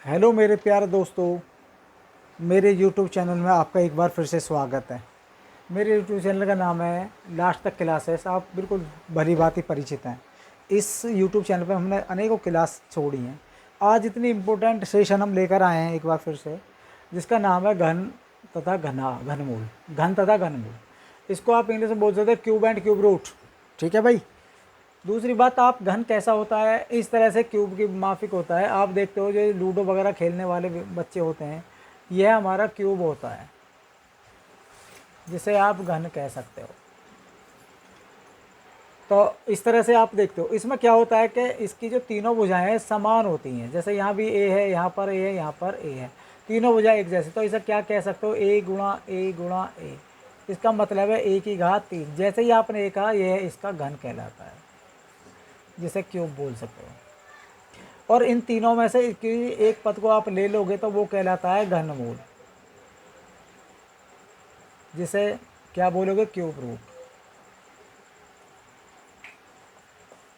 Hello मेरे प्यारे दोस्तों, मेरे यूट्यूब चैनल में आपका एक बार फिर से स्वागत है। मेरे यूट्यूब चैनल का नाम है लास्ट तक क्लासेस। आप बिल्कुल भली भांति ही परिचित हैं। इस यूट्यूब चैनल पर हमने अनेकों क्लास छोड़ी हैं। आज इतनी इम्पोर्टेंट सेशन हम लेकर आए हैं एक बार फिर से, जिसका नाम है घनमूल। घन तथा घनमूल, इसको आप इंग्लिश में बोल सकते हैं क्यूब एंड क्यूब रूट। ठीक है भाई। दूसरी बात, आप घन कैसा होता है, इस तरह से क्यूब की माफिक होता है। आप देखते हो जो लूडो वगैरह खेलने वाले बच्चे होते हैं, यह हमारा क्यूब होता है, जिसे आप घन कह सकते हो। तो इस तरह से आप देखते हो, इसमें क्या होता है कि इसकी जो तीनों भुजाएं हैं समान होती हैं। जैसे यहाँ भी ए है, यहाँ पर ए है, यहाँ पर ए है, तीनों भुजाएं एक जैसे। तो इसे क्या कह सकते हो, ए गुणा ए गुणा ए। इसका मतलब है ए की घात 3। जैसे ही आपने ए कहा, यह इसका घन कहलाता है, जिसे क्यूब बोल सकते हो। और इन तीनों में से एक पद को आप ले लोगे तो वो कहलाता है घनमूल, जिसे क्या बोलोगे, क्यूब रूट।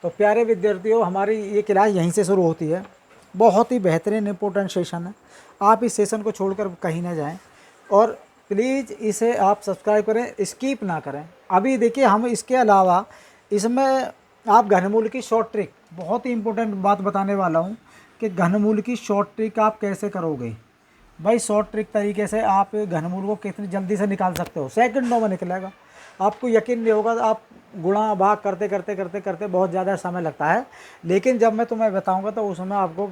तो प्यारे विद्यार्थियों, हमारी ये क्लास यहीं से शुरू होती है। बहुत ही बेहतरीन इंपॉर्टेंट सेशन है। आप इस सेशन को छोड़कर कहीं ना जाएं, और प्लीज़ इसे आप सब्सक्राइब करें, स्किप ना करें। अभी देखिए, हम इसके अलावा इसमें आप घनमूल की शॉर्ट ट्रिक, बहुत ही इंपॉर्टेंट बात बताने वाला हूँ कि घनमूल की शॉर्ट ट्रिक आप कैसे करोगे। भाई शॉर्ट ट्रिक तरीके से आप घनमूल को कितनी जल्दी से निकाल सकते हो, सेकंडों में निकलेगा। आपको यकीन नहीं होगा, आप गुणा भाग करते करते करते करते बहुत ज़्यादा समय लगता है। लेकिन जब मैं तुम्हें बताऊंगा तो उसमें आपको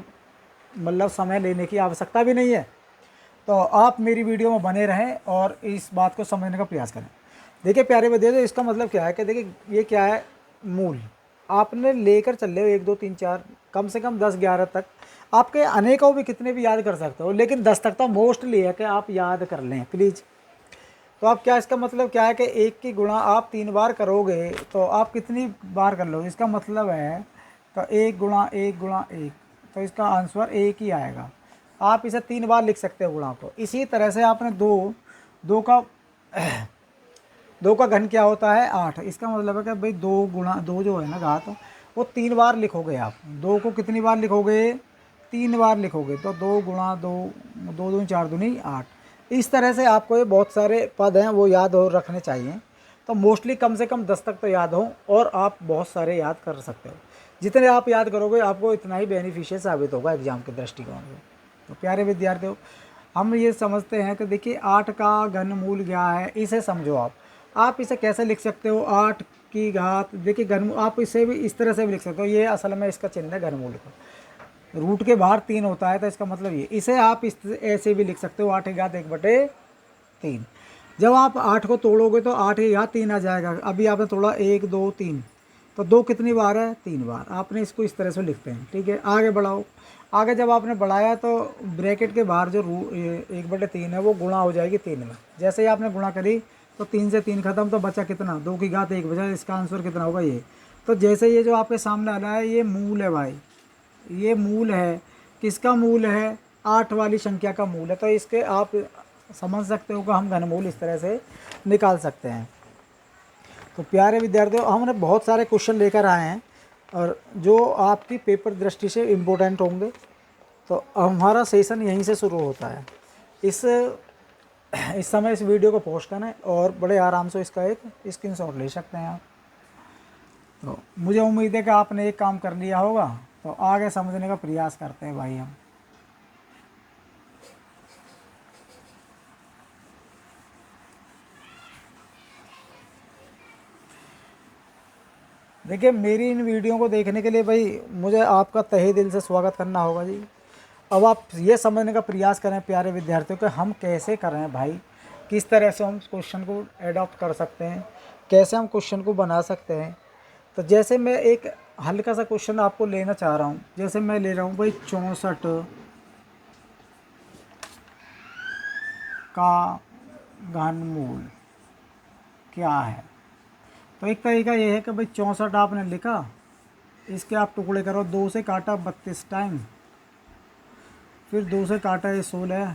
मतलब समय लेने की आवश्यकता भी नहीं है। तो आप मेरी वीडियो में बने रहें और इस बात को समझने का प्रयास करें। देखिए प्यारे विद्यार्थी, इसका मतलब क्या है कि देखिए ये क्या है, मूल आपने लेकर चल रहे हो 1 2 3 4, कम से कम 10 11 तक। आपके अनेकों भी कितने भी याद कर सकते हो, लेकिन 10 तक तो मोस्टली है कि आप याद कर लें प्लीज़। तो आप क्या, इसका मतलब क्या है कि एक की गुणा आप 3 बार करोगे तो आप कितनी बार कर लो, इसका मतलब है तो 1 गुणा 1 गुणा 1, तो इसका आंसर 1 ही आएगा। आप इसे 3 बार लिख सकते हो गुणा को। इसी तरह से आपने दो दो का दो का घन क्या होता है, 8। इसका मतलब है कि भाई 2 गुणा 2 जो है ना घात, वो 3 बार लिखोगे आप। 2 को कितनी बार लिखोगे, 3 बार लिखोगे। तो 2 गुणा 2, 2 दूनी 4 दूनी 8। इस तरह से आपको ये बहुत सारे पद हैं वो याद हो रखने चाहिए। तो मोस्टली कम से कम 10 तक तो याद हो, और आप बहुत सारे याद कर सकते हो। जितने आप याद करोगे आपको इतना ही बेनिफिशियल साबित होगा एग्जाम के दृष्टिकोण से। तो प्यारे विद्यार्थियों, हम ये समझते हैं कि देखिए 8 का घनमूल क्या है, इसे समझो आप इसे कैसे लिख सकते हो, 8 की घात। देखिए घन आप इसे भी इस तरह से भी लिख सकते हो। ये असल में इसका चिन्ह है घनमूल का। रूट के बाहर 3 होता है, तो इसका मतलब ये। इसे आप इस ऐसे भी लिख सकते हो, 8 की घात 1/3। जब आप 8 को तोड़ोगे तो 8 की घात 3 आ जाएगा। अभी आपने तोड़ा 1 2 3, तो 2 कितनी बार है, 3 बार। आपने इसको इस तरह से लिखते हैं। ठीक है, आगे बढ़ाओ। आगे जब आपने बढ़ाया तो ब्रैकेट के बाहर जो 1/3 है वो गुणा हो जाएगी 3 में। जैसे ही आपने गुणा करी तो 3 से 3 खत्म, तो बचा कितना, 2 की घात 1 बचा। इसका आंसर कितना होगा, ये। तो जैसे ये जो आपके सामने आ रहा है, ये मूल है भाई। ये मूल है, किसका मूल है, 8 वाली संख्या का मूल है। तो इसके आप समझ सकते हो कि हम घनमूल इस तरह से निकाल सकते हैं। तो प्यारे विद्यार्थियों, हमने बहुत सारे क्वेश्चन लेकर आए हैं, और जो आपकी पेपर दृष्टि से इम्पोर्टेंट होंगे। तो हमारा सेशन यहीं से शुरू होता है। इस समय इस वीडियो को पोस्ट करें और बड़े आराम से इसका एक स्क्रीनशॉट ले सकते हैं आप। तो मुझे उम्मीद है कि आपने एक काम कर लिया होगा। तो आगे समझने का प्रयास करते हैं भाई हम। देखिए, मेरी इन वीडियो को देखने के लिए भाई मुझे आपका तहे दिल से स्वागत करना होगा जी। अब आप ये समझने का प्रयास करें प्यारे विद्यार्थियों कि हम कैसे कर रहे हैं भाई, किस तरह से हम क्वेश्चन को एडॉप्ट कर सकते हैं, कैसे हम क्वेश्चन को बना सकते हैं। तो जैसे मैं एक हल्का सा क्वेश्चन आपको लेना चाह रहा हूँ। जैसे मैं ले रहा हूँ भाई 64 का घनमूल क्या है। तो एक तरीका ये है कि भाई 64 आपने लिखा, इसके आप टुकड़े करो, 2 से काटा 32 टाइम, फिर 2 से काटा ये 16,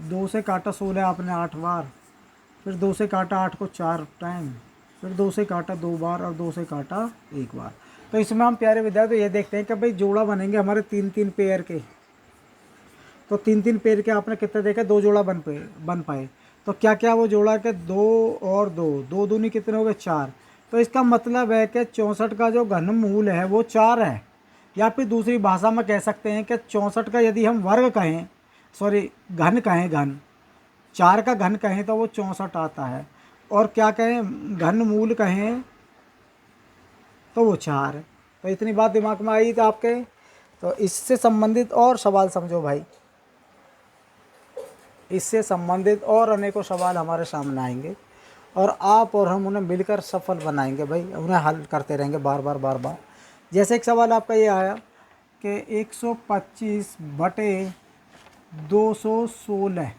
2 से काटा 16 आपने 8 बार, फिर 2 से काटा 8 को 4 टाइम, फिर 2 से काटा 2 बार, और 2 से काटा 1 बार। तो इसमें हम प्यारे विद्यार्थी ये देखते हैं कि भाई जोड़ा बनेंगे हमारे 3 3 पेयर के। तो 3-3 पेड़ के आपने कितने देखे, 2 जोड़ा बन पाए। तो क्या क्या वो जोड़ा के 2 और 2, 2 दूनी कितने हो गए, 4। तो इसका मतलब है कि 64 का जो घनमूल है वो 4 है। या फिर दूसरी भाषा में कह सकते हैं कि 64 का यदि हम वर्ग कहें, सॉरी घन कहें, घन 4 का घन कहें तो वो 64 आता है, और क्या कहें, घनमूल कहें तो वो 4 है। तो इतनी बात दिमाग में आई तो आपके। तो इससे संबंधित और सवाल समझो भाई, इससे संबंधित और अनेकों सवाल हमारे सामने आएंगे, और आप और हम उन्हें मिलकर सफल बनाएंगे भाई, उन्हें हल करते रहेंगे बार बार बार बार। जैसे एक सवाल आपका ये आया कि 125/216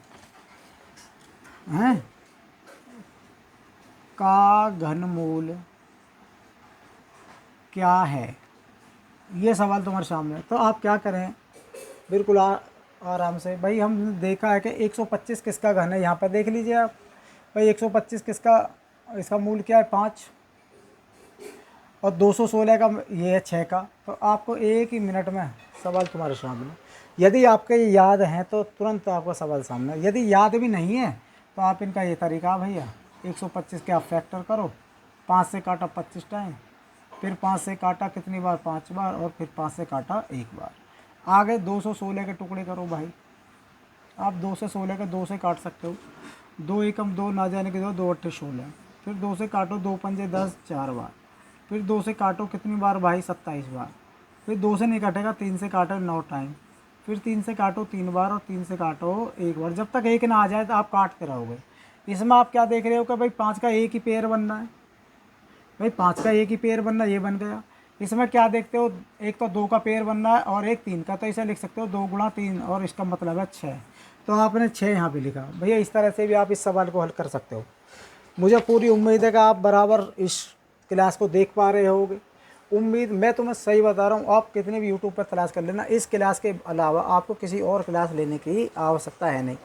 हैं का घनमूल क्या है, ये सवाल तुम्हारे सामने है। तो आप क्या करें, बिल्कुल आराम से भाई, हमने देखा है कि 125 किसका घन है, यहाँ पर देख लीजिए आप भाई, 125 किसका, इसका मूल क्या है, 5, और 216 का ये है 6 का। तो आपको एक ही मिनट में सवाल तुम्हारे सामने, यदि आपके ये याद हैं तो तुरंत आपका सवाल सामने, यदि याद भी नहीं है तो आप इनका ये तरीका भैया, 125 के आप फैक्टर करो, 5 से काटा 25 टाइम, फिर 5 से काटा कितनी बार, 5 बार, और फिर 5 से काटा 1 बार। आगे 216 के टुकड़े करो भाई, आप 2 से 16 के 2 से काट सकते हो, 2 एकम 2 ना जाने के 2, 2 अट्ठे 16, फिर 2 से काटो, 2 पंजे 10, 4 बार, फिर 2 से काटो कितनी बार भाई, 27 बार, फिर 2 से नहीं काटेगा, 3 से काटो 9 टाइम, फिर 3 से काटो 3 बार, और 3 से काटो 1 बार। जब तक 1 ना आ जाए तो आप काटते रहोगे। इसमें आप क्या देख रहे हो कि भाई 5 का एक ही पेयर बनना है, भाई 5 का एक ही पेयर बनना, ये बन गया। इसमें क्या देखते हो, एक तो 2 का पेयर बनना है और एक 3 का, तो इसे लिख सकते हो 2 गुणा 3, और इसका मतलब है 6। तो आपने 6 यहाँ पे लिखा भैया। इस तरह से भी आप इस सवाल को हल कर सकते हो। मुझे पूरी उम्मीद है कि आप बराबर इस क्लास को देख पा रहे होगे। उम्मीद, मैं तुम्हें सही बता रहा हूँ, आप कितने भी यूट्यूब पर तलाश कर लेना, इस क्लास के अलावा आपको किसी और क्लास लेने की आवश्यकता है नहीं।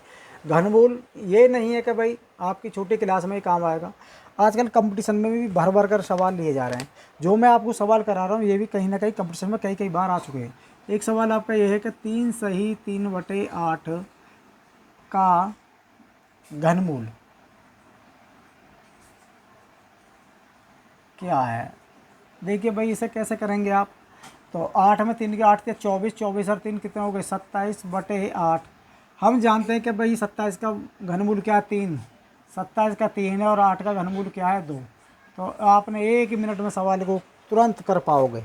घनमूल ये नहीं है कि भाई आपकी छोटी क्लास में ही काम आएगा, आजकल कंपटीशन में भी भर भर कर सवाल लिए जा रहे हैं। जो मैं आपको सवाल करा रहा हूँ ये भी कहीं ना कहीं कंपटीशन में कई कई बार आ चुके हैं। एक सवाल आपका ये है कि 3 सही 3/8 का घनमूल क्या है। देखिए भाई, इसे कैसे करेंगे आप, तो 8 में 3 के 8 के 24, 24 और 3 कितने हो गए, 27/8। हम जानते हैं कि भाई 27 का घनमूल क्या है, 3, 27 का 3 है, और 8 का घनमूल क्या है, 2। तो आपने 1 मिनट में सवाल को तुरंत कर पाओगे।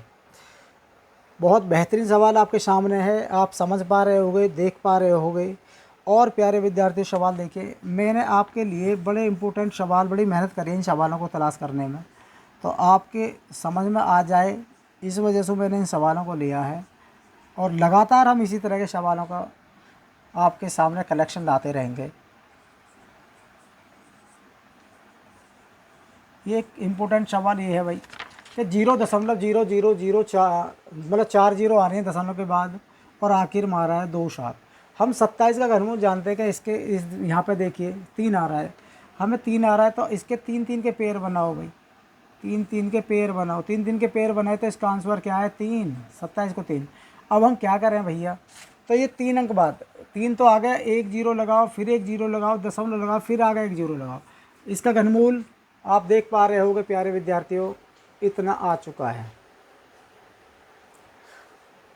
बहुत बेहतरीन सवाल आपके सामने है, आप समझ पा रहे होगे, देख पा रहे होगे। और प्यारे विद्यार्थी, सवाल देखिए, मैंने आपके लिए बड़े इंपॉर्टेंट सवाल, बड़ी मेहनत करी इन सवालों को तलाश करने में, तो आपके समझ में आ जाए, इस वजह से मैंने इन सवालों को लिया है। और लगातार हम इसी तरह के सवालों का आपके सामने कलेक्शन लाते रहेंगे। ये एक इम्पोर्टेंट सवाल ये है भाई कि 0.0004, मतलब 4 जीरो आ रहे हैं दशमलव के बाद, और आखिर में आ रहा है 2 7। हम 27 का घनमूल जानते हैं कि इसके इस यहाँ पे देखिए 3 आ रहा है, हमें 3 आ रहा है, तो इसके 3-3 के पेयर बनाओ भाई, 3-3 के पेयर बनाओ, 3-3 के पेयर बनाए तो इसका आंसर क्या है, 3, 27 को 3। अब हम क्या करें भैया, तो ये 3 अंक बाद, 3 तो आ गया, 1 जीरो लगाओ, फिर 1 जीरो लगाओ, दशमलव लगाओ, फिर आ गया 1 जीरो लगाओ, इसका घनमूल आप देख पा रहे होगे प्यारे विद्यार्थियों, इतना आ चुका है।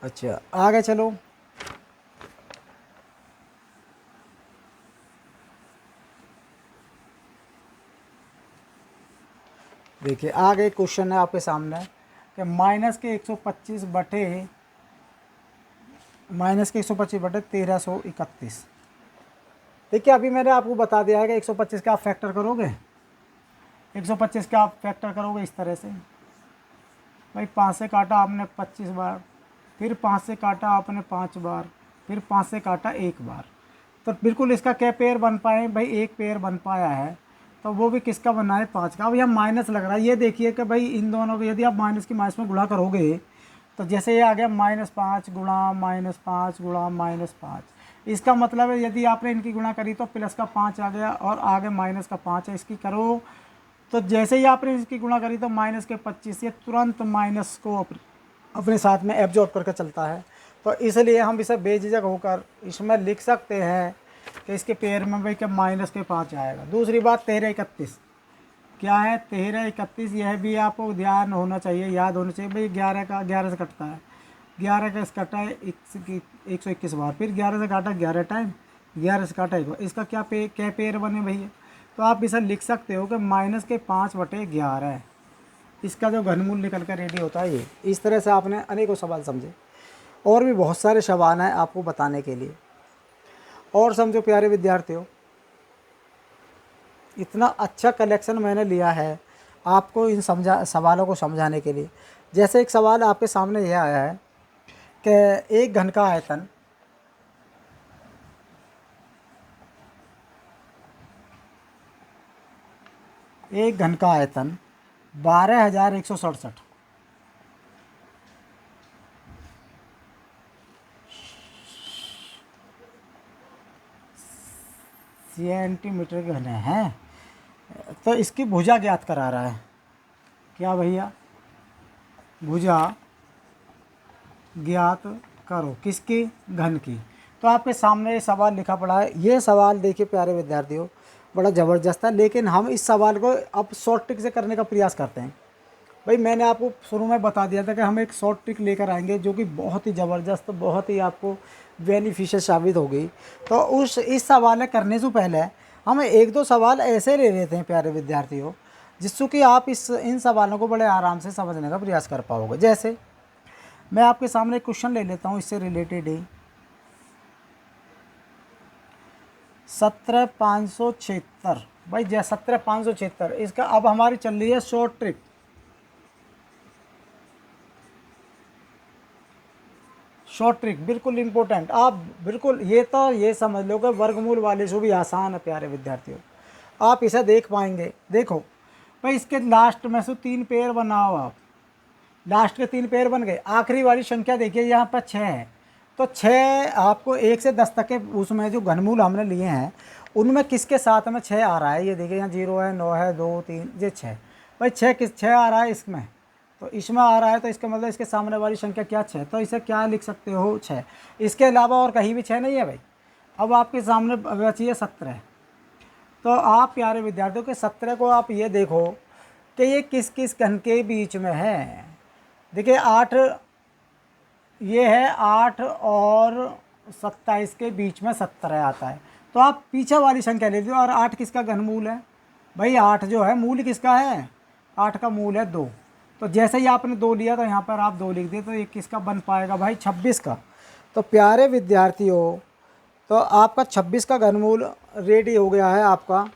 अच्छा, आगे चलो। देखिए आगे क्वेश्चन है आपके सामने कि माइनस के 125 बटे 1331। देखिए अभी मैंने आपको बता दिया है कि 125 का आप फैक्टर करोगे, 125 का आप फैक्टर करोगे इस तरह से भाई, 5 से काटा आपने 25 बार, फिर 5 से काटा आपने 5 बार, फिर 5 से काटा 1 बार। तो बिल्कुल इसका क्या पेयर बन पाए भाई, एक पेयर बन पाया है, तो वो भी किसका बना है, 5 का। अब यहाँ माइनस लग रहा है, ये देखिए कि भाई इन दोनों को यदि आप माइनस की माइनस में गुणा करोगे तो जैसे ये आ गया -5 गुणा -5 गुणा -5, इसका मतलब है यदि आपने इनकी गुणा करी तो प्लस का 5 आ गया, और आगे माइनस का 5 है, इसकी करो तो जैसे ही आपने इसकी गुणा करी तो माइनस के 25, ये तुरंत माइनस को अपने साथ में एब्जॉर्ब करके चलता है। तो इसलिए हम इसे बेझिझक होकर इसमें लिख सकते हैं कि इसके पेयर में भाई क्या माइनस के 5 आएगा। दूसरी बात 1331 क्या है, 1331 यह भी आपको ध्यान होना चाहिए, याद होना चाहिए भाई। 11 का 11 से कटता है, 11 का कटा है 121 बार, फिर 11 से काटा 11 टाइम, 11 से काटा 1 इसका क्या पेयर बने भैया। तो आप इसे लिख सकते हो कि माइनस के 5/11 इसका जो घनमूल निकल कर रेडी होता है ये। इस तरह से आपने अनेकों सवाल समझे, और भी बहुत सारे सवाल हैं आपको बताने के लिए। और समझो प्यारे विद्यार्थियों, इतना अच्छा कलेक्शन मैंने लिया है आपको इन सवालों को समझाने के लिए। जैसे एक सवाल आपके सामने यह आया है कि एक घन का आयतन एक घन का आयतन 12,167 सेंटीमीटर घन है। तो इसकी भुजा ज्ञात करा रहा है। क्या भैया, भुजा ज्ञात करो किसकी, घन की। तो आपके सामने ये सवाल लिखा पड़ा है। ये सवाल देखिए प्यारे विद्यार्थियों बड़ा ज़बरदस्त है, लेकिन हम इस सवाल को अब शॉर्ट ट्रिक से करने का प्रयास करते हैं। भाई मैंने आपको शुरू में बता दिया था कि हम एक शॉर्ट ट्रिक लेकर आएंगे जो कि बहुत ही ज़बरदस्त, बहुत ही आपको बेनिफिशियल साबित होगी। तो इस सवाल करने से पहले हम 1-2 सवाल ऐसे ले लेते हैं प्यारे विद्यार्थियों, जिससे कि आप इन सवालों को बड़े आराम से समझने का प्रयास कर पाओगे। जैसे मैं आपके सामने एक क्वेश्चन ले लेता हूँ इससे रिलेटेड ही। 17,576 भाई, 17,576 इसका अब हमारी चल रही है शॉर्ट ट्रिक। शॉर्ट ट्रिक बिल्कुल इम्पोर्टेंट, आप बिल्कुल ये समझ लो कि वर्गमूल वाले से भी आसान है प्यारे विद्यार्थियों। आप इसे देख पाएंगे। देखो भाई, इसके लास्ट में से 3 पेयर बनाओ आप, लास्ट के 3 पेयर बन गए। आखिरी वाली संख्या देखिए यहाँ पर 6 है, तो 6 आपको 1 से 10 तक के उसमें जो घनमूल हमने लिए हैं उनमें किसके साथ में 6 आ रहा है। ये देखिए यहाँ 0 है, 9 है, 2, 3, ये 6। भाई 6 आ रहा है इसमें, तो इसमें आ रहा है, तो इसका मतलब इसके सामने वाली संख्या क्या 6, तो इसे क्या लिख सकते हो 6। इसके अलावा और कहीं भी 6 नहीं है भाई। अब आपके सामने बची है 17। तो आप प्यारे विद्यार्थियों के 17 को आप ये देखो कि ये किस किस घन के बीच में है। देखिए 8 ये है, 8 और 27 के बीच में 17 आता है। तो आप पीछे वाली संख्या ले लीजिए। और 8 किसका घनमूल है भाई, 8 जो है मूल किसका है, 8 का मूल है 2। तो जैसे ही आपने 2 लिया तो यहाँ पर आप 2 लिख दिए, तो ये किसका बन पाएगा भाई, 26 का। तो प्यारे विद्यार्थियों, तो आपका 26 का घनमूल रेडी हो गया है आपका।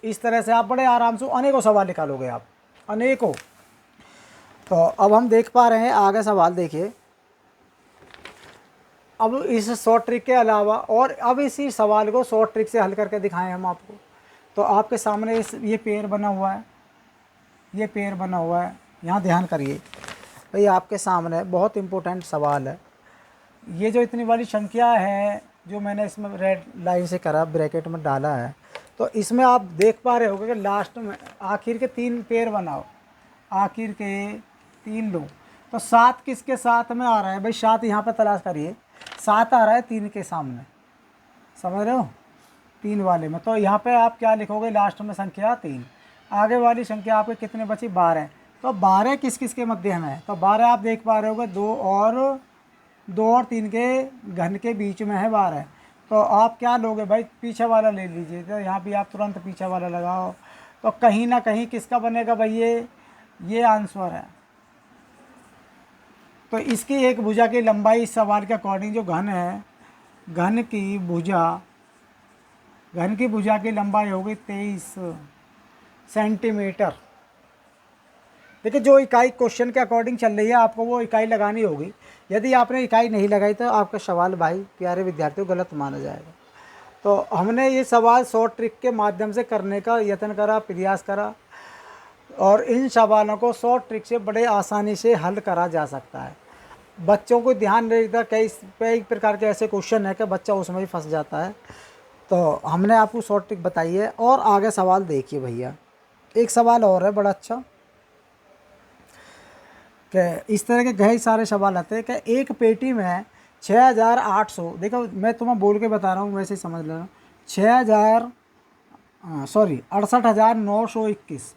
इस तरह से आप बड़े आराम से अनेकों सवाल निकालोगे आप, अनेकों। तो अब हम देख पा रहे हैं आगे सवाल देखिए। अब इस शॉर्ट ट्रिक के अलावा और अब इसी सवाल को शॉर्ट ट्रिक से हल करके दिखाएं हम आपको। तो आपके सामने ये पेयर बना हुआ है, ये पेयर बना हुआ है। यहाँ ध्यान करिए भाई, आपके सामने बहुत इम्पोर्टेंट सवाल है। ये जो इतनी बड़ी संख्या है जो मैंने इसमें रेड लाइन से करा, ब्रैकेट में डाला है, तो इसमें आप देख पा रहे होगे कि लास्ट में आखिर के 3 पेयर बनाओ, आखिर के 3 लो। तो 7 किसके साथ में आ रहा है भाई, 7 यहाँ पर तलाश करिए। 7 आ रहा है 3 के सामने, समझ रहे हो, 3 वाले में। तो यहाँ पे आप क्या लिखोगे, लास्ट में संख्या 3, आगे वाली संख्या आपके कितने बची, 12। तो 12 किस किस के मध्य में है, तो 12 आप देख पा रहे होगे 2 और 3 के घन के बीच में है 12। तो आप क्या लोगे भाई, पीछे वाला ले लीजिए। तो यहाँ भी आप तुरंत पीछे वाला लगाओ, तो कहीं ना कहीं किसका बनेगा भाई, ये आंसर है। तो इसकी एक भुजा की लंबाई इस सवाल के अकॉर्डिंग जो घन है, घन की भुजा की लंबाई होगी 23 सेंटीमीटर। देखिए जो इकाई क्वेश्चन के अकॉर्डिंग चल रही है आपको वो इकाई लगानी होगी। यदि आपने इकाई नहीं लगाई तो आपका सवाल भाई प्यारे विद्यार्थियों गलत माना जाएगा। तो हमने ये सवाल शॉर्ट ट्रिक के माध्यम से करने का यत्न करा, प्रयास करा, और इन सवालों को शॉर्ट ट्रिक से बड़े आसानी से हल करा जा सकता है। बच्चों को ध्यान रखिएगा, कई प्रकार के ऐसे क्वेश्चन है कि बच्चा उसमें ही फंस जाता है। तो हमने आपको शॉर्ट ट्रिक बताई है। और आगे सवाल देखिए भैया, एक सवाल और है बड़ा अच्छा, कि इस तरह के कई सारे सवाल आते हैं कि एक पेटी में 6,800, देखो मैं तुम्हें बोल के बता रहा हूँ, वैसे ही समझ लेना। 68,921,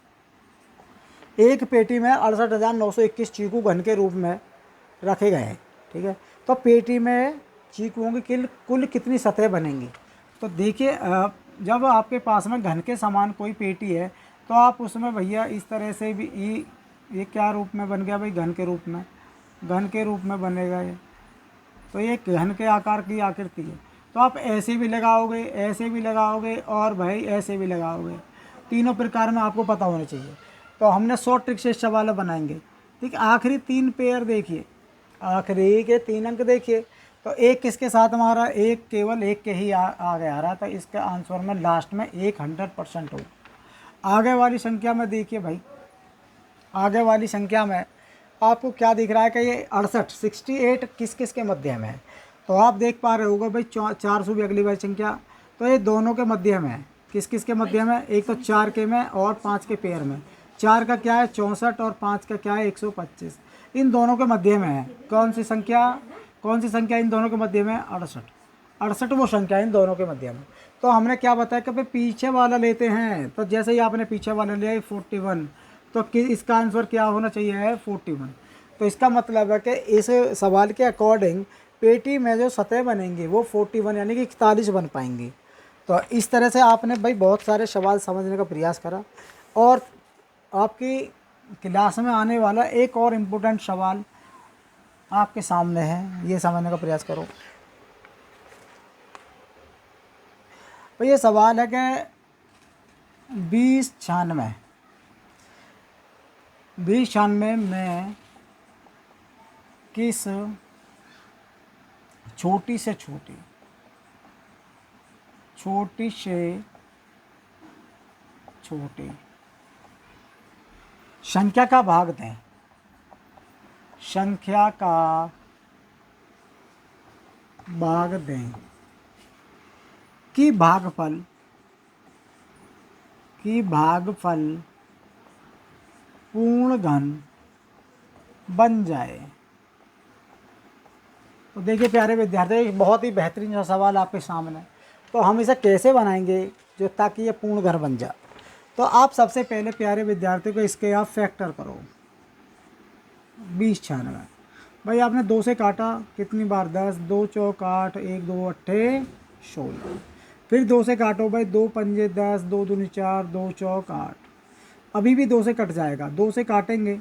एक पेटी में 68,921 चीकू घन के रूप में रखे गए हैं, ठीक है। तो पेटी में चीकुओं की कुल कितनी सतह बनेंगी? तो देखिए, जब आपके पास में घन के समान कोई पेटी है तो आप उसमें भैया इस तरह से भी ये क्या रूप में बन गया भाई? घन के रूप में, घन के रूप में बनेगा ये। तो ये घन के आकार की आकृति है। तो आप ऐसे भी लगाओगे, ऐसे भी लगाओगे और भाई ऐसे भी लगाओगे, तीनों प्रकार में आपको पता होना चाहिए। तो हमने शॉर्ट ट्रिक से सवाल बनाएंगे, ठीक है। आखिरी 3 पेयर देखिए, आखिरी के 3 अंक देखिए। तो एक किसके साथ हमारा? एक, केवल एक के ही आगे आ रहा था। इसके आंसर में लास्ट में 100% हो। आगे वाली संख्या में देखिए भाई, आगे वाली संख्या में आपको क्या दिख रहा है कि ये 68 किस किस के मध्य में है? तो आप देख पा रहे होगे भाई 400 भी अगली वाली संख्या, तो ये दोनों के मध्य में है। किस किस के मध्य में? एक तो 4 के में और 5 के पेयर में। 4 का क्या है? 64 और 5 का क्या है? 125। इन दोनों के मध्य में है कौन सी संख्या? कौन सी संख्या इन दोनों के मध्य में? 68 वो संख्या इन दोनों के मध्य में। तो हमने क्या बताया कि भाई पीछे वाला लेते हैं। तो जैसे ही आपने पीछे वाला लिया 41, तो इसका आंसर क्या होना चाहिए है? 41। तो इसका मतलब है कि इस सवाल के अकॉर्डिंग पेटी में जो सतह बनेंगी वो 41 यानी कि 41 बन पाएंगी। तो इस तरह से आपने भाई बहुत सारे सवाल समझने का प्रयास करा, और आपकी क्लास में आने वाला एक और इम्पोर्टेंट सवाल आपके सामने है, ये समझने का प्रयास करो। तो ये सवाल है कि 2096 में किस छोटी से छोटी संख्या का भाग दें, संख्या का भाग दें कि भागफल पूर्ण घन बन जाए। तो देखिए प्यारे विद्यार्थी, एक बहुत ही बेहतरीन सा सवाल आपके सामने। तो हम इसे कैसे बनाएंगे जो ताकि ये पूर्ण घन बन जाए? तो आप सबसे पहले प्यारे विद्यार्थी को इसके आप फैक्टर करो। 2096 भाई आपने 2 से काटा, कितनी बार? 10, 2 चौक 8, 1 2 8 16। फिर 2 से काटो भाई, 2 पंजे 10, 2 दूनी 4, 2 चौक 8। अभी भी 2 से कट जाएगा, 2 से काटेंगे।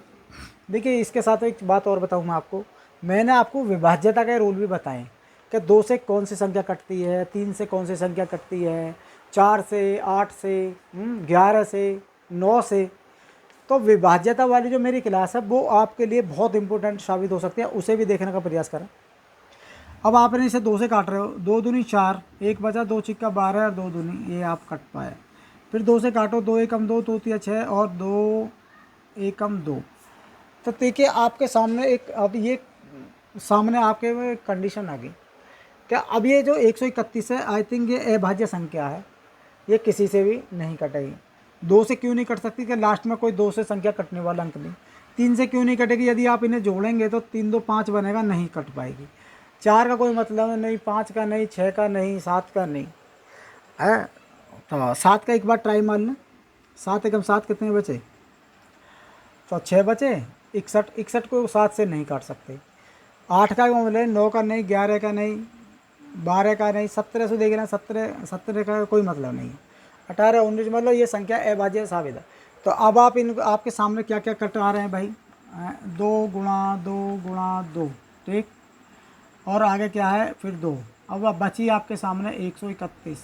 देखिए इसके साथ एक बात और बताऊँ मैं आपको, मैंने आपको विभाज्यता के रूल भी बताएं कि 2 से कौन सी संख्या कटती है, 3 से कौन सी संख्या कटती है, 4 से, 8 से, 11 से, 9 से। तो विभाज्यता वाली जो मेरी क्लास है वो आपके लिए बहुत इंपॉर्टेंट साबित हो सकती है, उसे भी देखने का प्रयास करें। अब आपने इसे 2 से काट रहे हो, 2 दूनी 4, 1 बचा, 2 छिक्का 12 और 2 दूनी, ये आप कट पाए। फिर 2 से काटो, 2 एकम 2, 2 तिया 6 और 2 एकम 2। तो देखिए आपके सामने एक, अब ये सामने आपके कंडीशन आ गई क्या? अब ये जो 131 है, आई थिंक ये अभाज्य संख्या है, ये किसी से भी नहीं कटेगी। 2 से क्यों नहीं कट सकती? कि लास्ट में कोई 2 से संख्या कटने वाला अंक नहीं। 3 से क्यों नहीं कटेगी? यदि आप इन्हें जोड़ेंगे तो 3 2 5 बनेगा, नहीं कट पाएगी। 4 का कोई मतलब नहीं, 5 का नहीं, 6 का नहीं, 7 का नहीं है। तो 7 का एक बार ट्राई मार लें। 7 एकम 7 कितने बचे? तो 6 बचे। 61 को 7 से नहीं काट सकते। 8 का मतलब 9 का नहीं, 11 का नहीं, 12 का नहीं, 17 से देख रहे हैं, 17 का कोई मतलब नहीं। 18 19 मतलब ये संख्या अभाज्य साबित है। तो अब आप आपके सामने क्या क्या कट आ रहे हैं भाई? 2 गुणा 2 गुणा 2, ठीक। और आगे क्या है? फिर 2। अब बची आपके सामने 131।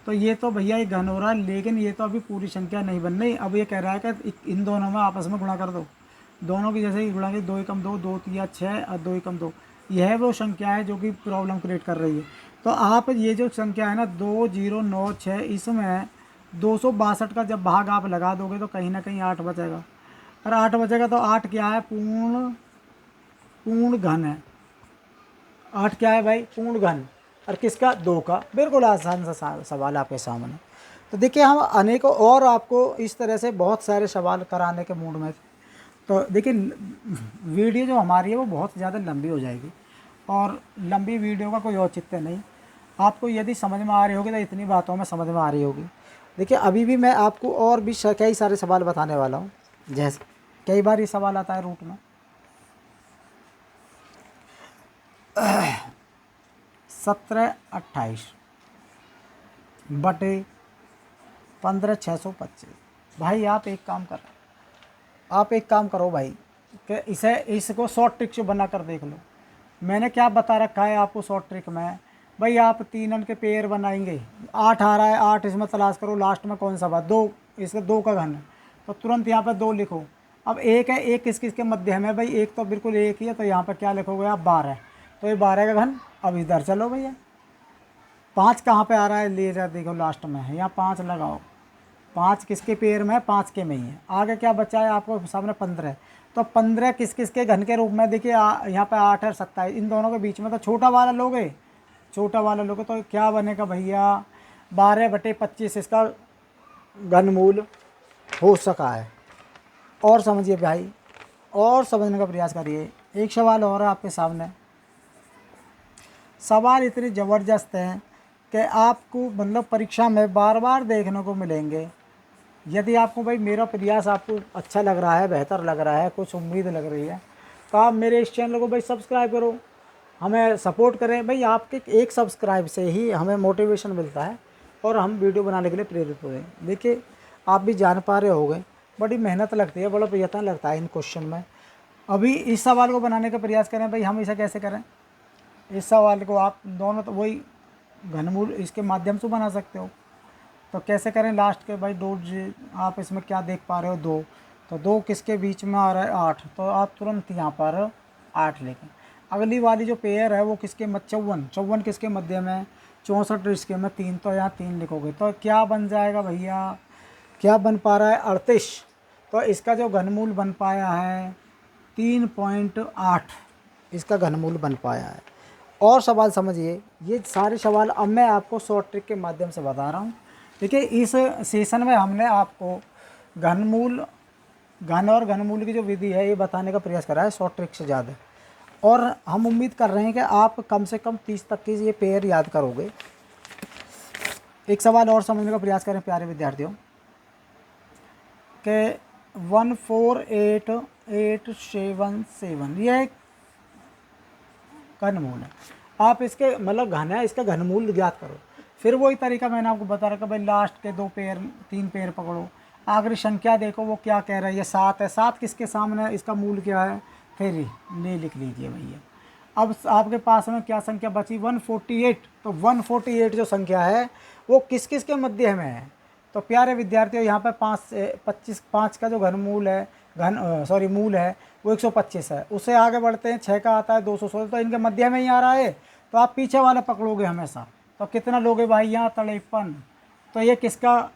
तो ये तो भैया ये घन हो रहा है, लेकिन ये तो अभी पूरी संख्या नहीं बन रही। अब ये कह रहा है कि इन दोनों में आपस में गुणा कर दो। दोनों की जैसे ही गुणा की, 2 एकम 2, 2 तिया 6 और 2 एकम 2, यह वो संख्या है जो कि प्रॉब्लम क्रिएट कर रही है। तो आप ये जो संख्या है ना 2096, इसमें 262 का जब भाग आप लगा दोगे तो कहीं ना कहीं 8 बचेगा। और 8 बचेगा तो 8 क्या है? पूर्ण घन है। 8 क्या है भाई? पूर्ण घन। और किसका? 2 का। बिल्कुल आसान सा सवाल आपके सामने। तो देखिए हम अनेकों और आपको इस तरह से बहुत सारे सवाल कराने के मूड में। तो देखिए वीडियो जो हमारी है वो बहुत ज़्यादा लंबी हो जाएगी। और लंबी वीडियो का कोई औचित्य नहीं। आपको यदि समझ में आ रही होगी तो इतनी बातों में समझ में आ रही होगी। देखिए अभी भी मैं आपको और भी कई सारे सवाल बताने वाला हूँ। जैसे कई बार ये सवाल आता है रूट में 1728 बटे 15625। भाई आप एक काम करो भाई कि इसको शॉर्ट ट्रिक से बना कर देख लो। मैंने क्या बता रखा है आपको शॉर्ट ट्रिक में। भाई आप 3 अंक के पेयर बनाएंगे, 8 आ रहा है, 8 इसमें तलाश करो लास्ट में कौन सा बात, 2, इसका 2 का घन है तो तुरंत यहाँ पर 2 लिखो। अब एक है, एक किस किस के मध्य में भाई, एक तो बिल्कुल एक ही है, तो यहाँ पर क्या लिखोगे आप 12, तो ये 12 का घन। अब इधर चलो भैया, 5 कहाँ पे आ रहा है, ले जा देखो लास्ट में है, यहाँ 5 लगाओ। 5 किसके पेयर में है, 5 के में ही है। आगे क्या बचा है आपको सामने 15, तो 15 किस किस के घन के रूप में, देखिए यहाँ पे 8 और 27, इन दोनों के बीच में तो छोटा वाला लोगे, तो क्या बनेगा भैया 12/25 इसका घनमूल हो सका है। और समझिए भाई, और समझने का प्रयास करिए। एक सवाल और है आपके सामने। सवाल इतने ज़बरदस्त हैं कि आपको मतलब परीक्षा में बार बार देखने को मिलेंगे। यदि आपको भाई मेरा प्रयास आपको अच्छा लग रहा है, बेहतर लग रहा है, कुछ उम्मीद लग रही है, तो आप मेरे इस चैनल को भाई सब्सक्राइब करो, हमें सपोर्ट करें। भाई आपके एक सब्सक्राइब से ही हमें मोटिवेशन मिलता है और हम वीडियो बनाने के लिए प्रेरित हो गए। देखिए आप भी जान पा रहे होंगे, बड़ी मेहनत लगती है, बड़ा प्रयत्न लगता है इन क्वेश्चन में। अभी इस सवाल को बनाने का प्रयास करें भाई, हम इसे कैसे करें। इस सवाल को आप दोनों तो वही घनमूल इसके माध्यम से बना सकते हो। तो कैसे करें, लास्ट के भाई 2 आप इसमें क्या देख पा रहे हो 2, तो 2 किसके बीच में आ रहा है 8, तो आप तुरंत यहाँ पर 8 लिखें। अगली वाली जो पेयर है वो किसके मध्य, 54 किसके मध्य में, 64 इसके में 3, तो यहाँ 3 लिखोगे तो क्या बन जाएगा भैया, क्या बन पा रहा है 38। तो इसका जो घनमूल बन पाया है 3.8, इसका घनमूल बन पाया है। और सवाल समझिए, ये सारे सवाल अब मैं आपको शॉर्ट ट्रिक के माध्यम से बता रहा हूँ। देखिए इस सेशन में हमने आपको घन और घनमूल की जो विधि है ये बताने का प्रयास करा है शॉर्ट ट्रिक से ज़्यादा। और हम उम्मीद कर रहे हैं कि आप कम से कम 30 तक की ये पेयर याद करोगे। एक सवाल और समझने का प्रयास करें प्यारे विद्यार्थियों कि 148,877 ये एक घनमूल है। आप इसके मतलब घन है, इसका घनमूल ज्ञात करो। फिर वही तरीका मैंने आपको बता रखा भाई, लास्ट के 2 पेयर 3 पेयर पकड़ो, आखिरी संख्या देखो वो क्या कह रहा है, ये 7 है, 7 किसके सामने है, इसका मूल क्या है, फिर ले लिख लीजिए भैया। अब आपके पास में क्या संख्या बची 148, तो 148 जो संख्या है वो किस किस के मध्य में है। तो प्यारे विद्यार्थियों यहाँ पर 5 का जो घनमूल है मूल है वो 125 है। उससे आगे बढ़ते हैं, 6 का आता है 216, तो इनके मध्य में ही आ रहा है, तो आप पीछे वाला पकड़ोगे हमेशा। तो कितना लोगे भाई यहाँ 53, तो ये किसका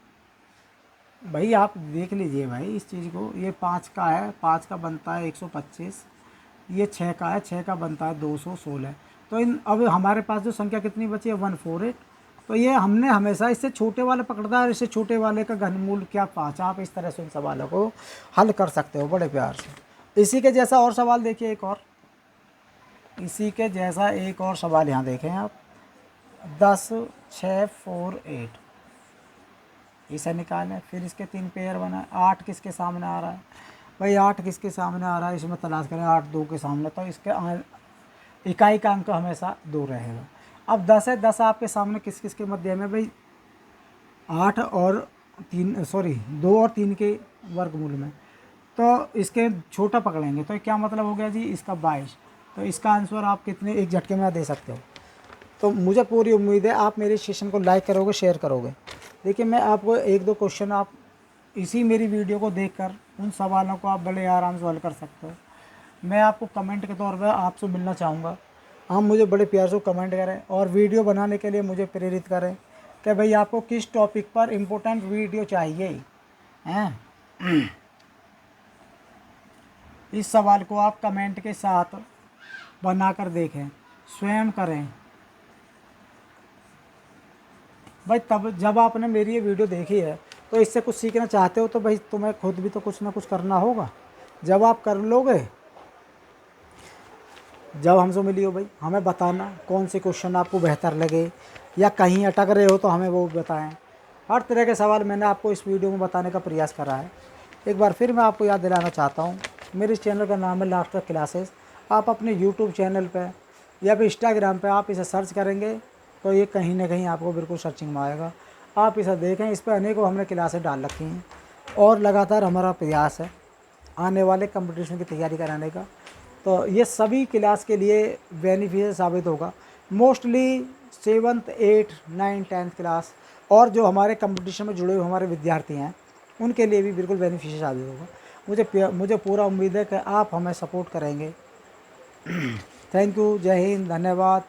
भाई आप देख लीजिए भाई इस चीज़ को, ये 5 का है, 5 का बनता है 125, ये 6 का है, 6 का बनता है 216। तो इन अब हमारे पास जो संख्या कितनी बची है 148, तो ये हमने हमेशा इससे छोटे वाले पकड़ता है, इससे छोटे वाले का घनमूल क्या 5। आप इस तरह से उन सवालों को हल कर सकते हो बड़े प्यार से। इसी के जैसा और सवाल देखिए, इसी के जैसा एक और सवाल यहाँ देखें आप, 10,648 इसे निकालें। फिर इसके 3 पेयर बनाए, 8 किसके सामने आ रहा है भाई, 8 किसके सामने आ रहा है, इसमें तलाश करें 8 2 के सामने, तो इसके इकाई का अंक हमेशा 2 रहेगा। अब 10 है, 10 आपके सामने किस किस के मध्य में भाई, 2 और 3 के वर्गमूल में, तो इसके छोटा पकड़ेंगे, तो क्या मतलब हो गया जी इसका 22। तो इसका आंसर आप कितने एक झटके में दे सकते हो। तो मुझे पूरी उम्मीद है आप मेरे सेशन को लाइक करोगे, शेयर करोगे। देखिए मैं आपको 1-2 क्वेश्चन आप इसी मेरी वीडियो को देखकर उन सवालों को आप बड़े आराम से हल कर सकते हो। मैं आपको कमेंट के तौर पर आपसे मिलना चाहूँगा, आप मुझे बड़े प्यार से कमेंट करें और वीडियो बनाने के लिए मुझे प्रेरित करें कि भाई आपको किस टॉपिक पर इम्पोर्टेंट वीडियो चाहिए हैं। इस सवाल को आप कमेंट के साथ बनाकर देखें, स्वयं करें भाई। तब जब आपने मेरी ये वीडियो देखी है तो इससे कुछ सीखना चाहते हो, तो भाई तुम्हें खुद भी तो कुछ ना कुछ करना होगा। जब आप कर लोगे जब हमसे मिली हो भाई हमें बताना कौन से क्वेश्चन आपको बेहतर लगे या कहीं अटक रहे हो तो हमें वो बताएं। हर तरह के सवाल मैंने आपको इस वीडियो में बताने का प्रयास करा है। एक बार फिर मैं आपको याद दिलाना चाहता हूँ, मेरे इस चैनल का नाम है लाफ्टर क्लासेस। आप अपने यूट्यूब चैनल पर या फिर इंस्टाग्राम पे आप इसे सर्च करेंगे तो ये कहीं ना कहीं आपको बिल्कुल सर्चिंग में आएगा। आप इसे देखें, इस पर अनेकों हमने क्लासेस डाल रखी हैं और लगातार हमारा प्रयास है आने वाले कंपटीशन की तैयारी कराने का। तो ये सभी क्लास के लिए बेनिफिशियल साबित होगा। Mostly 7th 8th 9th 10th class और जो हमारे कंपटीशन में जुड़े हुए हमारे विद्यार्थी हैं उनके लिए भी बिल्कुल बेनिफिशियल साबित होगा। मुझे पूरा उम्मीद है कि आप हमें सपोर्ट करेंगे। थैंक यू, जय हिंद, धन्यवाद।